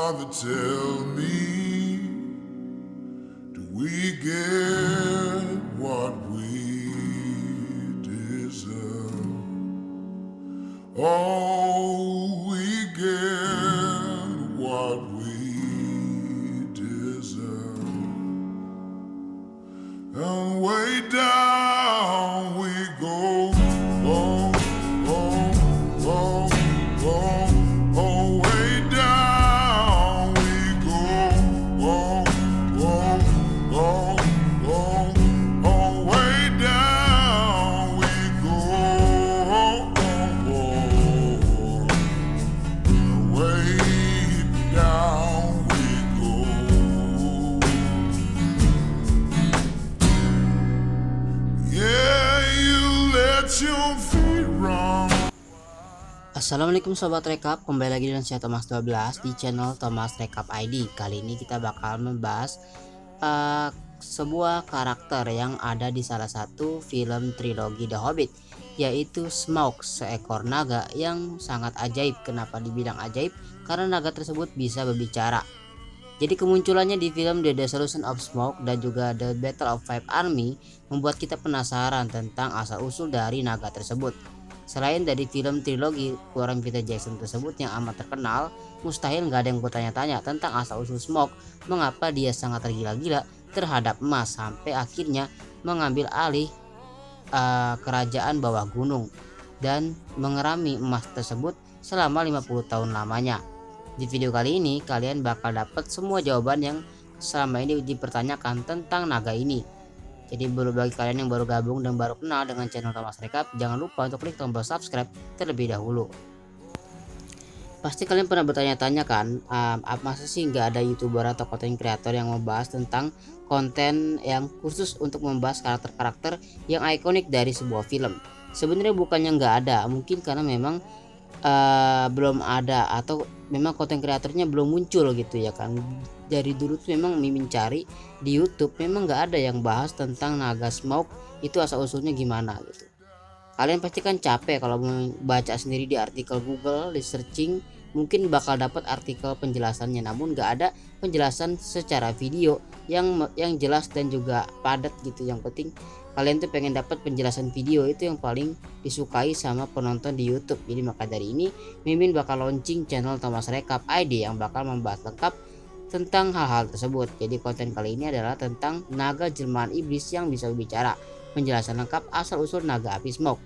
Father, tell me, do we get what we deserve? Oh, we get what we deserve. And way down we go. Oh, oh, oh, oh, oh, way down we go. Oh, oh, oh, oh, oh, way down we go. Oh, oh, oh, way down we go. Yeah, you let your feet run. Assalamualaikum Sobat Rekap, kembali lagi dengan saya Thomas 12 di channel Thomas Rekap ID. Kali ini kita bakal membahas sebuah karakter yang ada di salah satu film trilogi The Hobbit, yaitu Smaug, seekor naga yang sangat ajaib. Kenapa dibilang ajaib? Karena naga tersebut bisa berbicara. Jadi kemunculannya di film The Dissolution of Smaug dan juga The Battle of Five Army membuat kita penasaran tentang asal-usul dari naga tersebut. Selain dari film trilogi keluaran Peter Jackson tersebut yang amat terkenal, mustahil nggak ada yang bertanya-tanya tentang asal-usul Smaug, mengapa dia sangat tergila-gila terhadap emas sampai akhirnya mengambil alih kerajaan bawah gunung dan mengerami emas tersebut selama 50 tahun lamanya. Di video kali ini kalian bakal dapat semua jawaban yang selama ini dipertanyakan tentang naga ini. Jadi bagi kalian yang baru gabung dan baru kenal dengan channel Thomas Rekap, jangan lupa untuk klik tombol subscribe terlebih dahulu. Pasti kalian pernah bertanya-tanya kan, masa sih nggak ada youtuber atau konten kreator yang membahas tentang konten yang khusus untuk membahas karakter-karakter yang ikonik dari sebuah film. Sebenarnya bukannya nggak ada, mungkin karena memang belum ada atau memang konten kreatornya belum muncul gitu ya kan. Dari dulu tuh memang Mimin cari di YouTube memang nggak ada yang bahas tentang naga Smaug itu asal usulnya gimana gitu. Kalian pasti kan capek kalau membaca sendiri di artikel Google, di searching mungkin bakal dapat artikel penjelasannya, namun nggak ada penjelasan secara video yang jelas dan juga padat gitu. Yang penting kalian tuh pengen dapat penjelasan video, itu yang paling disukai sama penonton di YouTube. Jadi maka dari ini Mimin bakal launching channel Thomas Rekap ID yang bakal membahas lengkap tentang hal-hal tersebut. Jadi konten kali ini adalah tentang naga jelmaan iblis yang bisa berbicara, penjelasan lengkap asal usul naga api Smaug.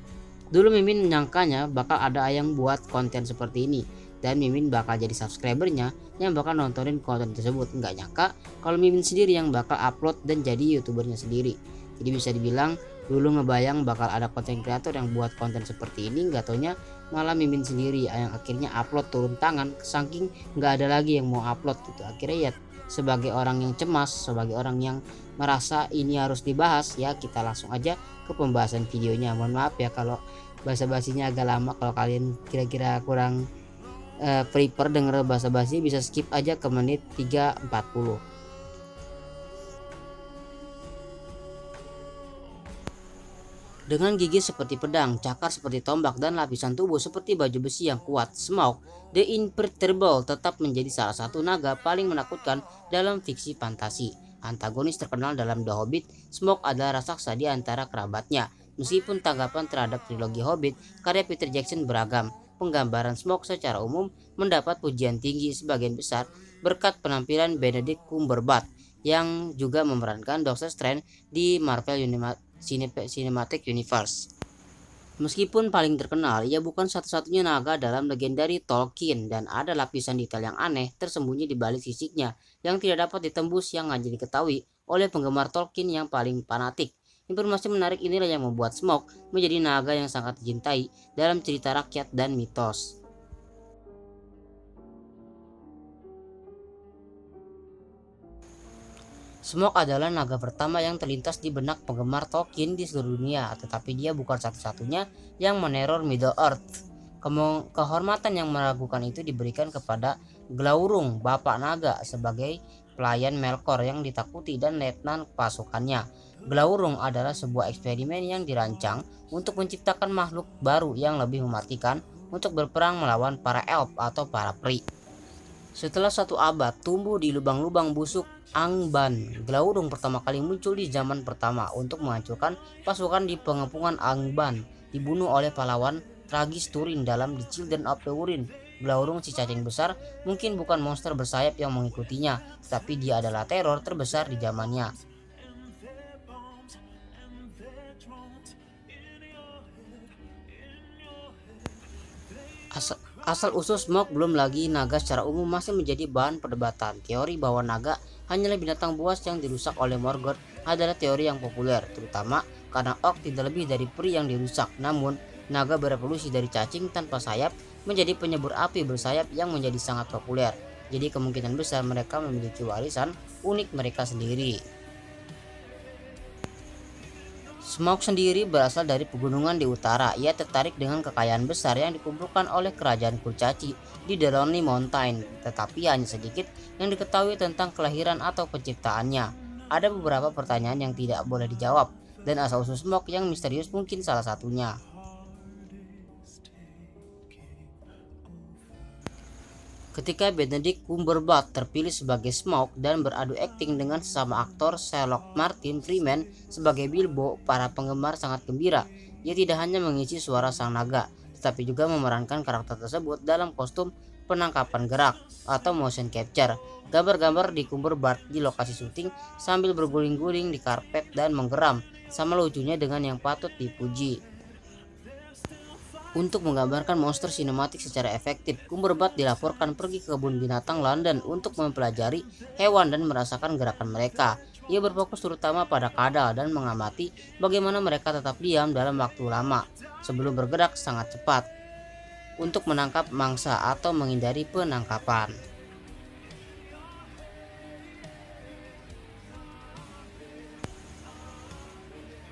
Dulu Mimin menyangkanya bakal ada yang buat konten seperti ini dan Mimin bakal jadi subscribernya yang bakal nontonin konten tersebut. Nggak nyangka kalau Mimin sendiri yang bakal upload dan jadi youtubernya sendiri. Jadi bisa dibilang dulu ngebayang bakal ada konten kreator yang buat konten seperti ini, nggak taunya malah Mimin sendiri yang akhirnya upload turun tangan, saking nggak ada lagi yang mau upload gitu. Akhirnya ya sebagai orang yang cemas, sebagai orang yang merasa ini harus dibahas, ya kita langsung aja ke pembahasan videonya. Mohon maaf ya kalau basa-basinya agak lama. Kalau kalian kira-kira kurang prepare denger basa-basi, bisa skip aja ke menit 3:40. Dengan gigi seperti pedang, cakar seperti tombak, dan lapisan tubuh seperti baju besi yang kuat, Smaug the Imperturbable tetap menjadi salah satu naga paling menakutkan dalam fiksi fantasi. Antagonis terkenal dalam The Hobbit, Smaug adalah raksasa di antara kerabatnya. Meskipun tanggapan terhadap trilogi Hobbit karya Peter Jackson beragam, penggambaran Smaug secara umum mendapat pujian tinggi sebagian besar berkat penampilan Benedict Cumberbatch yang juga memerankan Doctor Strange di Marvel Cinematic Universe. Meskipun paling terkenal, ia bukan satu-satunya naga dalam legendari Tolkien dan ada lapisan detail yang aneh tersembunyi di balik fisiknya yang tidak dapat ditembus yang hanya diketahui oleh penggemar Tolkien yang paling fanatik. Informasi menarik inilah yang membuat Smaug menjadi naga yang sangat dicintai dalam cerita rakyat dan mitos. Smaug adalah naga pertama yang terlintas di benak penggemar Tolkien di seluruh dunia, tetapi dia bukan satu-satunya yang meneror Middle-earth. Kehormatan yang meragukan itu diberikan kepada Glaurung, Bapak Naga, sebagai pelayan Melkor yang ditakuti dan letnan pasukannya. Glaurung adalah sebuah eksperimen yang dirancang untuk menciptakan makhluk baru yang lebih mematikan untuk berperang melawan para elf atau para peri. Setelah 1 abad tumbuh di lubang-lubang busuk Angban, Glaurung pertama kali muncul di zaman pertama untuk menghancurkan pasukan di pengepungan Angban, dibunuh oleh pahlawan tragis Turin dalam The Children of the Urin. Glaurung, si cacing besar, mungkin bukan monster bersayap yang mengikutinya, tetapi dia adalah teror terbesar di zamannya. Asal-usul Smaug, belum lagi naga secara umum, masih menjadi bahan perdebatan. Teori bahwa naga hanyalah binatang buas yang dirusak oleh Morgoth adalah teori yang populer, terutama karena orc tidak lebih dari peri yang dirusak. Namun, naga berevolusi dari cacing tanpa sayap menjadi penyebur api bersayap yang menjadi sangat populer. Jadi kemungkinan besar mereka memiliki warisan unik mereka sendiri. Smaug sendiri berasal dari pegunungan di utara. Ia tertarik dengan kekayaan besar yang dikumpulkan oleh kerajaan kurcaci di The Lonely Mountain, tetapi hanya sedikit yang diketahui tentang kelahiran atau penciptaannya. Ada beberapa pertanyaan yang tidak boleh dijawab, dan asal-usul Smaug yang misterius mungkin salah satunya. Ketika Benedict Cumberbatch terpilih sebagai Smaug dan beradu akting dengan sesama aktor Martin Freeman sebagai Bilbo, para penggemar sangat gembira. Ia tidak hanya mengisi suara sang naga, tetapi juga memerankan karakter tersebut dalam kostum penangkapan gerak atau motion capture. Gambar-gambar di Cumberbatch di lokasi syuting sambil berguling-guling di karpet dan menggeram, sama lucunya dengan yang patut dipuji. Untuk menggambarkan monster sinematik secara efektif, Cumberbatch dilaporkan pergi ke kebun binatang London untuk mempelajari hewan dan merasakan gerakan mereka. Ia berfokus terutama pada kadal dan mengamati bagaimana mereka tetap diam dalam waktu lama sebelum bergerak sangat cepat untuk menangkap mangsa atau menghindari penangkapan.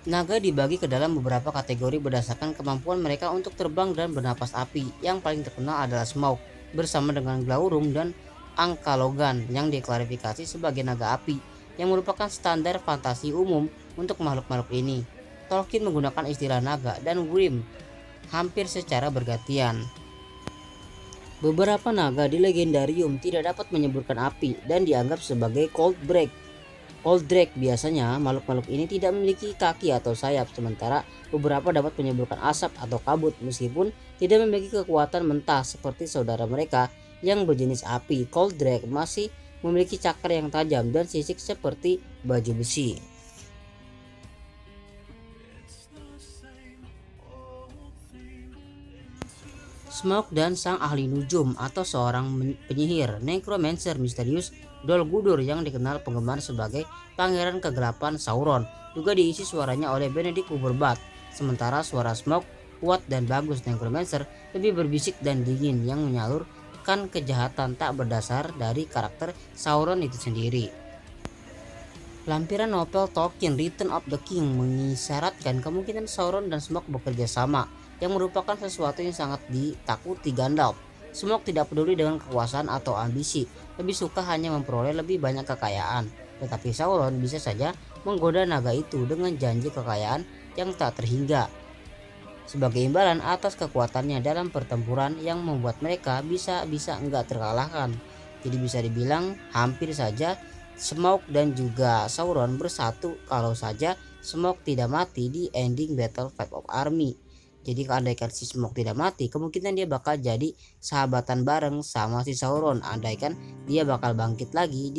Naga dibagi ke dalam beberapa kategori berdasarkan kemampuan mereka untuk terbang dan bernapas api. Yang paling terkenal adalah Smaug, bersama dengan Glaurung dan Angkalogan yang diklarifikasi sebagai naga api, yang merupakan standar fantasi umum untuk makhluk-makhluk ini. Tolkien menggunakan istilah naga dan Grimm hampir secara bergantian. Beberapa naga di legendarium tidak dapat menyemburkan api dan dianggap sebagai cold Drake. Biasanya makhluk-makhluk ini tidak memiliki kaki atau sayap, sementara beberapa dapat menyemburkan asap atau kabut meskipun tidak memiliki kekuatan mentah seperti saudara mereka yang berjenis api. Cold Drake masih memiliki cakar yang tajam dan sisik seperti baju besi. Smaug dan sang ahli nujum atau seorang penyihir necromancer misterius Dol Guldur yang dikenal penggemar sebagai Pangeran Kegelapan Sauron juga diisi suaranya oleh Benedict Cumberbatch. Sementara suara Smaug kuat dan bagus, necromancer lebih berbisik dan dingin yang menyalurkan kejahatan tak berdasar dari karakter Sauron itu sendiri. Lampiran novel Tolkien Return of the King mengisyaratkan kemungkinan Sauron dan Smaug bekerja sama, yang merupakan sesuatu yang sangat ditakuti Gandalf. Smaug tidak peduli dengan kekuasaan atau ambisi, lebih suka hanya memperoleh lebih banyak kekayaan. Tetapi Sauron bisa saja menggoda naga itu dengan janji kekayaan yang tak terhingga sebagai imbalan atas kekuatannya dalam pertempuran yang membuat mereka bisa enggak terkalahkan. Jadi bisa dibilang hampir saja Smaug dan juga Sauron bersatu kalau saja Smaug tidak mati di ending Battle Five of Army. Jadi andaikan si Smaug tidak mati, kemungkinan dia bakal jadi sahabatan bareng sama si Sauron. Andaikan dia bakal bangkit lagi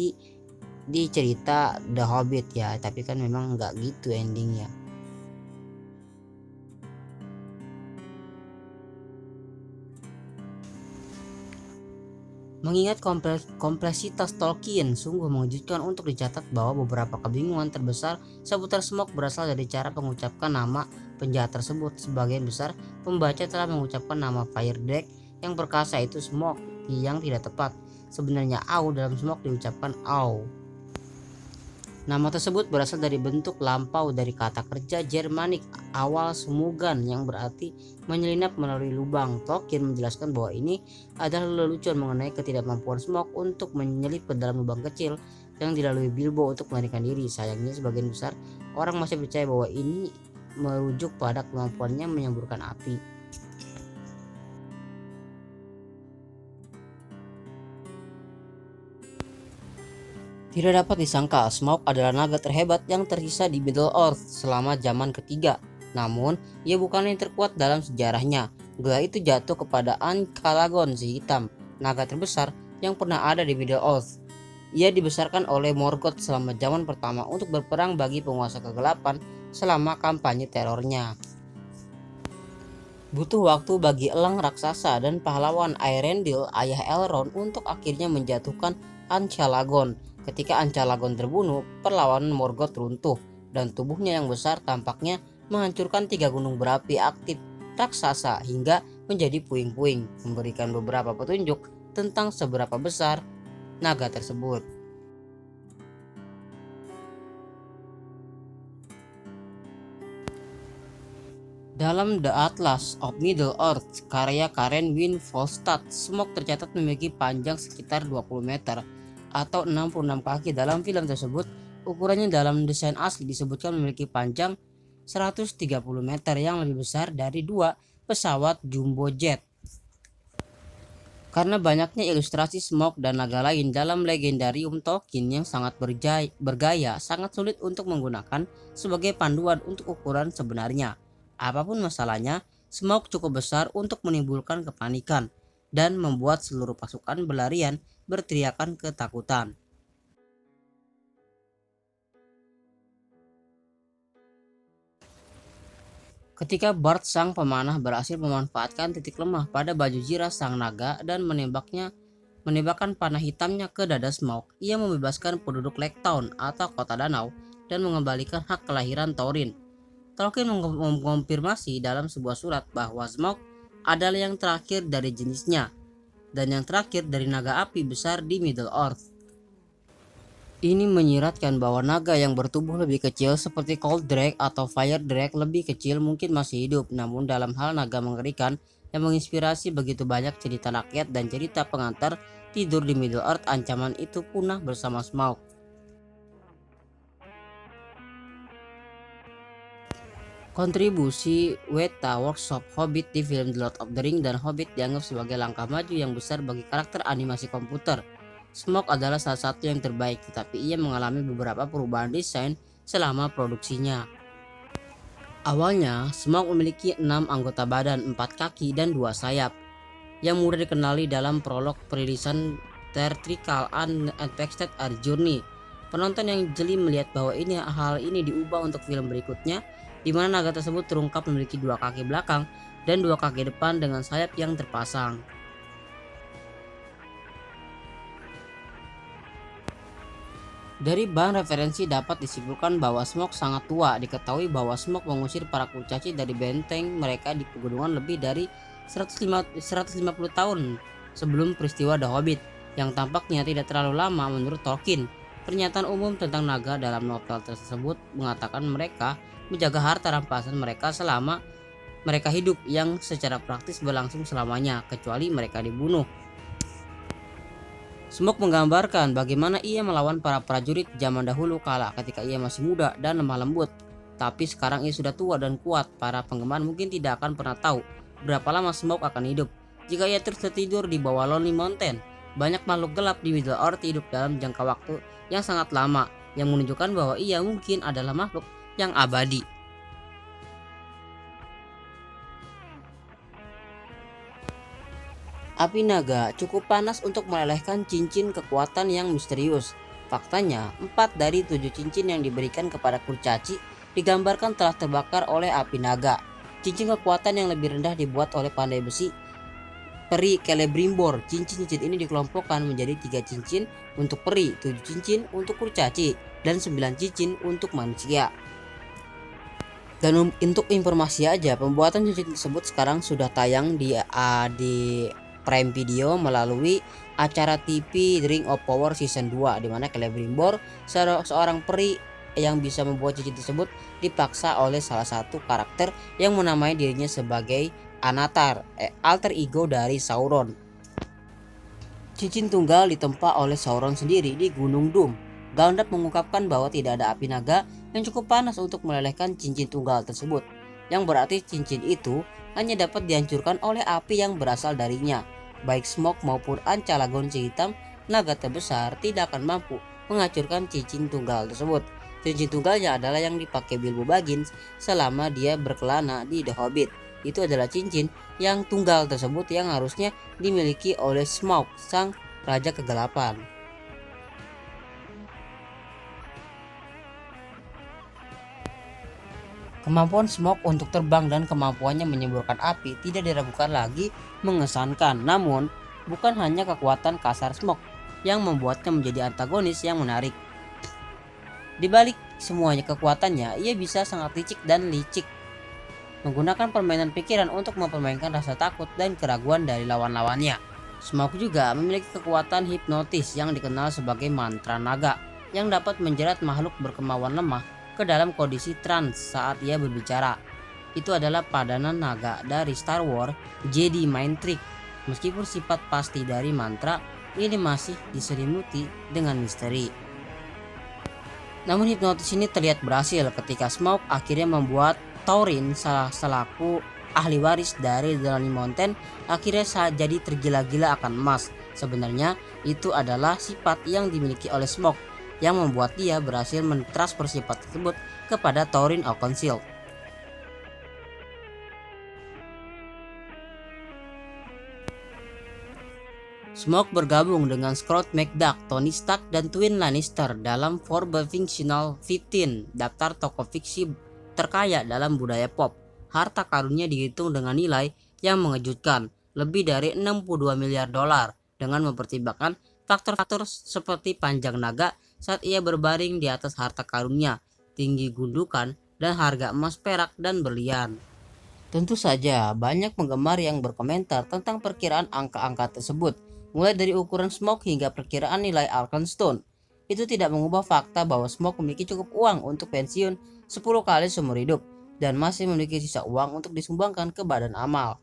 di cerita The Hobbit ya, tapi kan memang nggak gitu endingnya. Mengingat kompleksitas Tolkien, sungguh mengejutkan untuk dicatat bahwa beberapa kebingungan terbesar seputar Smaug berasal dari cara mengucapkan nama penjahat tersebut. Sebagian besar pembaca telah mengucapkan nama Fire Drake yang perkasa itu Smaug, yang tidak tepat. Sebenarnya Au dalam Smaug diucapkan Au. Nama tersebut berasal dari bentuk lampau dari kata kerja Jermanik awal Smugan yang berarti menyelinap melalui lubang. Tolkien menjelaskan bahwa ini adalah lelucon mengenai ketidakmampuan Smaug untuk menyelip ke dalam lubang kecil yang dilalui Bilbo untuk melarikan diri. Sayangnya sebagian besar orang masih percaya bahwa ini merujuk pada kemampuannya menyemburkan api. Tidak dapat disangka, Smaug adalah naga terhebat yang tersisa di Middle Earth selama zaman ketiga. Namun, ia bukan yang terkuat dalam sejarahnya. Gelar itu jatuh kepada Ancalagon si hitam, naga terbesar yang pernah ada di Middle Earth. Ia dibesarkan oleh Morgoth selama zaman pertama untuk berperang bagi penguasa kegelapan selama kampanye terornya. Butuh waktu bagi elang raksasa dan pahlawan Eärendil, ayah Elrond, untuk akhirnya menjatuhkan Ancalagon. Ketika Ancalagon terbunuh, perlawanan Morgoth runtuh dan tubuhnya yang besar tampaknya menghancurkan 3 gunung berapi aktif raksasa hingga menjadi puing-puing, memberikan beberapa petunjuk tentang seberapa besar naga tersebut. Dalam The Atlas of Middle Earth karya Karen Wynne Volstad, Smaug tercatat memiliki panjang sekitar 20 meter atau 66 kaki. Dalam film tersebut, ukurannya dalam desain asli disebutkan memiliki panjang 130 meter yang lebih besar dari 2 pesawat jumbo jet. Karena banyaknya ilustrasi Smaug dan naga lain dalam legendarium Tolkien yang sangat bergaya, sangat sulit untuk menggunakan sebagai panduan untuk ukuran sebenarnya. Apapun masalahnya, Smaug cukup besar untuk menimbulkan kepanikan dan membuat seluruh pasukan berlarian berteriakan ketakutan. Ketika Bard sang pemanah berhasil memanfaatkan titik lemah pada baju zirah sang naga dan menembakkan panah hitamnya ke dada Smaug, ia membebaskan penduduk Lake Town atau kota danau dan mengembalikan hak kelahiran Thorin. Tolkien mengonfirmasi dalam sebuah surat bahwa Smaug adalah yang terakhir dari jenisnya dan yang terakhir dari naga api besar di Middle Earth. Ini menyiratkan bahwa naga yang bertubuh lebih kecil seperti Cold Drake atau Fire Drake lebih kecil mungkin masih hidup. Namun dalam hal naga mengerikan yang menginspirasi begitu banyak cerita rakyat dan cerita pengantar tidur di Middle Earth, ancaman itu punah bersama Smaug. Kontribusi Weta Workshop Hobbit di film The Lord of the Rings dan Hobbit dianggap sebagai langkah maju yang besar bagi karakter animasi komputer. Smaug adalah salah satu yang terbaik, tetapi ia mengalami beberapa perubahan desain selama produksinya. Awalnya, Smaug memiliki 6 anggota badan, 4 kaki, dan 2 sayap, yang mudah dikenali dalam prolog perilisan Theatrical Unexpected Art Journey. Penonton yang jeli melihat bahwa hal ini diubah untuk film berikutnya, di mana naga tersebut terungkap memiliki 2 kaki belakang dan 2 kaki depan dengan sayap yang terpasang. Dari bahan referensi dapat disimpulkan bahwa Smaug sangat tua. Diketahui bahwa Smaug mengusir para kurcaci dari benteng mereka di pegunungan lebih dari 150 tahun sebelum peristiwa The Hobbit, yang tampaknya tidak terlalu lama menurut Tolkien. Pernyataan umum tentang naga dalam novel tersebut mengatakan mereka menjaga harta rampasan mereka selama mereka hidup, yang secara praktis berlangsung selamanya kecuali mereka dibunuh. Smaug menggambarkan bagaimana ia melawan para prajurit zaman dahulu kala ketika ia masih muda dan lemah lembut. Tapi sekarang ia sudah tua dan kuat. Para penggemar mungkin tidak akan pernah tahu berapa lama Smaug akan hidup jika ia terus tertidur di bawah Lonely Mountain. Banyak makhluk gelap di Middle Earth hidup dalam jangka waktu yang sangat lama, yang menunjukkan bahwa ia mungkin adalah makhluk yang abadi. Api naga cukup panas untuk melelehkan cincin kekuatan yang misterius. Faktanya, 4 dari 7 cincin yang diberikan kepada kurcaci digambarkan telah terbakar oleh api naga. Cincin kekuatan yang lebih rendah dibuat oleh pandai besi peri Celebrimbor. Cincin-cincin ini dikelompokkan menjadi 3 cincin untuk peri, 7 cincin untuk kurcaci, dan 9 cincin untuk manusia. Dan untuk informasi aja, pembuatan cincin tersebut sekarang sudah tayang di Prime Video melalui acara TV Ring of Power Season 2, di mana Celebrimbor, seorang peri yang bisa membuat cincin tersebut, dipaksa oleh salah satu karakter yang menamai dirinya sebagai Anatar, alter ego dari Sauron. Cincin tunggal ditempa oleh Sauron sendiri di Gunung Doom. Gandalf mengungkapkan bahwa tidak ada api naga yang cukup panas untuk melelehkan cincin tunggal tersebut, yang berarti cincin itu hanya dapat dihancurkan oleh api yang berasal darinya. Baik Smaug maupun Ancalagon si hitam, naga terbesar, tidak akan mampu menghancurkan cincin tunggal tersebut. Cincin tunggalnya adalah yang dipakai Bilbo Baggins selama dia berkelana di The Hobbit. Itu adalah cincin yang tunggal tersebut yang harusnya dimiliki oleh Smaug, sang Raja Kegelapan. Kemampuan Smaug untuk terbang dan kemampuannya menyemburkan api tidak diragukan lagi mengesankan. Namun, bukan hanya kekuatan kasar Smaug yang membuatnya menjadi antagonis yang menarik. Di balik semuanya kekuatannya, ia bisa sangat licik dan licik, menggunakan permainan pikiran untuk mempermainkan rasa takut dan keraguan dari lawan-lawannya. Smaug juga memiliki kekuatan hipnotis yang dikenal sebagai mantra naga, yang dapat menjerat makhluk berkemauan lemah ke dalam kondisi trans saat ia berbicara. Itu adalah padanan naga dari Star Wars Jedi Mind Trick. Meskipun sifat pasti dari mantra ini masih diselimuti dengan misteri. Namun hipnotis ini terlihat berhasil ketika Smaug akhirnya membuat Thorin selaku ahli waris dari The Lonely Mountain akhirnya jadi tergila-gila akan emas. Sebenarnya itu adalah sifat yang dimiliki oleh Smaug yang membuat dia berhasil mentransfer sifat tersebut kepada Thorin Oakenshield. Smaug bergabung dengan Scrooge McDuck, Tony Stark, dan Tywin Lannister dalam Forbes Fictional 15, daftar tokoh fiksi terkaya dalam budaya pop. Harta karunnya dihitung dengan nilai yang mengejutkan, lebih dari 62 miliar dolar, dengan mempertimbangkan faktor-faktor seperti panjang naga saat ia berbaring di atas harta karunnya, tinggi gundukan, dan harga emas, perak, dan berlian. Tentu saja banyak penggemar yang berkomentar tentang perkiraan angka-angka tersebut, mulai dari ukuran Smaug hingga perkiraan nilai Arkenstone. Itu tidak mengubah fakta bahwa Smaug memiliki cukup uang untuk pensiun 10 kali seumur hidup dan masih memiliki sisa uang untuk disumbangkan ke badan amal.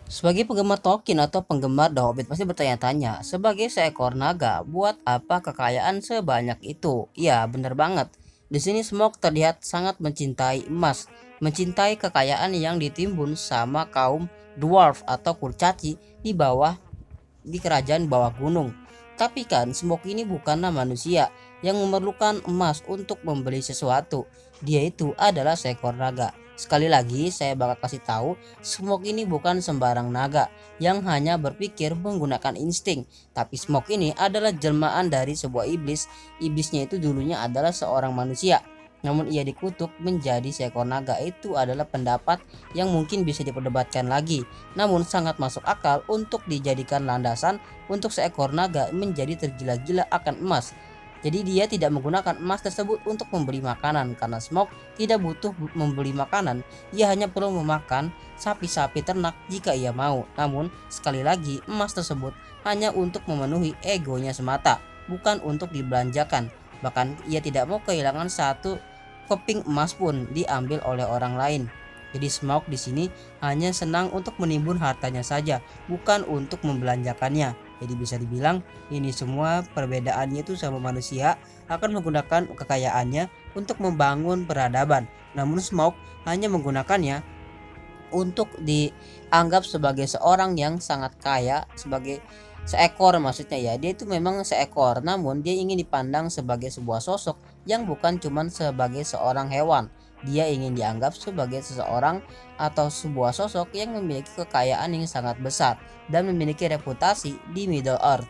Sebagai penggemar Tolkien atau penggemar The Hobbit pasti bertanya-tanya, sebagai seekor naga, buat apa kekayaan sebanyak itu? Ya, bener banget. Di sini Smaug terlihat sangat mencintai emas, mencintai kekayaan yang ditimbun sama kaum dwarf atau kurcaci di kerajaan bawah gunung. Tapi kan Smaug ini bukanlah manusia yang memerlukan emas untuk membeli sesuatu. Dia itu adalah seekor naga. Sekali lagi saya bakal kasih tahu, Smaug ini bukan sembarang naga yang hanya berpikir menggunakan insting. Tapi Smaug ini adalah jelmaan dari sebuah iblis. Iblisnya itu dulunya adalah seorang manusia, namun ia dikutuk menjadi seekor naga. Itu adalah pendapat yang mungkin bisa diperdebatkan lagi, namun sangat masuk akal untuk dijadikan landasan untuk seekor naga menjadi tergila-gila akan emas. Jadi dia tidak menggunakan emas tersebut untuk membeli makanan, karena Smaug tidak butuh membeli makanan. Ia hanya perlu memakan sapi-sapi ternak jika ia mau. Namun sekali lagi emas tersebut hanya untuk memenuhi egonya semata, bukan untuk dibelanjakan. Bahkan ia tidak mau kehilangan satu keping emas pun diambil oleh orang lain. Jadi Smaug di sini hanya senang untuk menimbun hartanya saja, bukan untuk membelanjakannya. Jadi bisa dibilang ini semua perbedaannya itu sama manusia akan menggunakan kekayaannya untuk membangun peradaban. Namun Smaug hanya menggunakannya untuk dianggap sebagai seorang yang sangat kaya, sebagai seekor maksudnya ya. Dia itu memang seekor, namun dia ingin dipandang sebagai sebuah sosok yang bukan cuma sebagai seorang hewan. Dia ingin dianggap sebagai seseorang atau sebuah sosok yang memiliki kekayaan yang sangat besar dan memiliki reputasi di Middle Earth.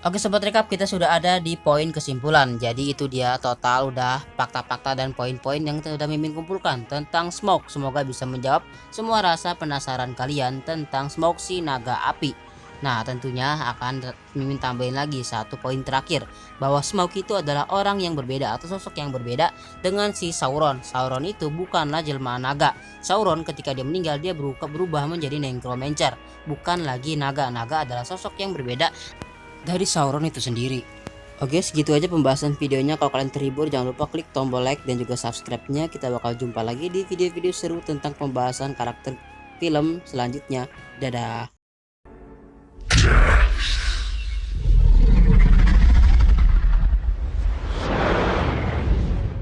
Oke sobat rekap, kita sudah ada di poin kesimpulan. Jadi itu dia total udah fakta-fakta dan poin-poin yang sudah Mimin kumpulkan tentang Smaug. Semoga bisa menjawab semua rasa penasaran kalian tentang Smaug si naga api. Nah tentunya akan Mimin tambahin lagi satu poin terakhir, bahwa Smaug itu adalah orang yang berbeda atau sosok yang berbeda dengan si Sauron. Sauron itu bukanlah jelmaan naga. Sauron ketika dia meninggal dia berubah menjadi necromancer, bukan lagi naga. Naga adalah sosok yang berbeda dari Sauron itu sendiri. Oke segitu aja pembahasan videonya. Kalau kalian terhibur jangan lupa klik tombol like dan juga subscribe-nya. Kita bakal jumpa lagi di video-video seru tentang pembahasan karakter film selanjutnya. Dadah.